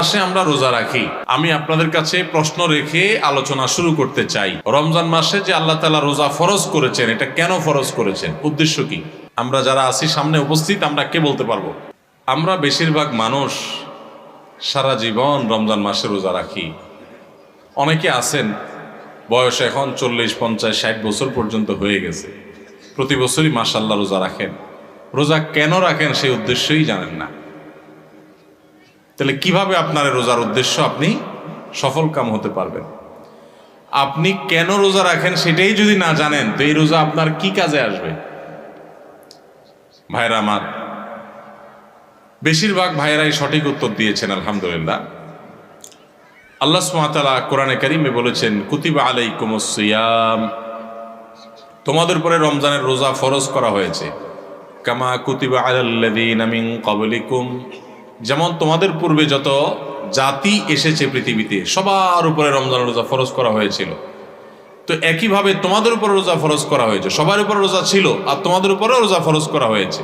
মাসে আমরা রোজা রাখি। আমি আপনাদের কাছে প্রশ্ন রেখে আলোচনা শুরু করতে চাই। রমজান মাসে যে আল্লাহ তাআলা রোজা ফরজ করেছেন, এটা কেন ফরজ করেছেন, উদ্দেশ্য কি? আমরা যারা আছি সামনে উপস্থিত, আমরা কে বলতে পারবো? আমরা বেশিরভাগ মানুষ সারা জীবন রমজান মাসে রোজা রাখি। অনেকে আছেন বয়স এখন 40, 50, 60 বছর পর্যন্ত হয়ে গেছে, প্রতি বছরই মাশাআল্লাহ রোজা রাখেন। রোজা কেন রাখেন সেই উদ্দেশ্যই জানেন না। তাহলে কিভাবে আপনার রোজার উদ্দেশ্য আপনি সফল কাম হতে পারবেন? আপনি কেন রোজা রাখেন সেটাই যদি না জানেন, তো এই রোজা আপনার কি কাজে আসবে? ভাইরা আমার, বেশিরভাগ ভাইয়েরাই সঠিক উত্তর দিয়েছেন আলহামদুলিল্লাহ। আল্লাহ সুবহানাহু ওয়া তাআলা কোরআনে কারীমে বলেছেন, কুতিবা আলাইকুমুস সিয়াম, তোমাদের উপরে রমজানের রোজা ফরজ করা হয়েছে। কামা কুতিবা আলাল্লাযীনা মিন ক্বাবলিকুম, যেমন তোমাদের পূর্বে যত জাতি এসেছে পৃথিবীতে সবার উপরে রমজানের রোজা ফরজ করা হয়েছিল। তো একইভাবে তোমাদের উপরে রোজা ফরজ করা হয়েছে। সবার উপরে রোজা ছিল আর তোমাদের উপরেও রোজা ফরজ করা হয়েছে।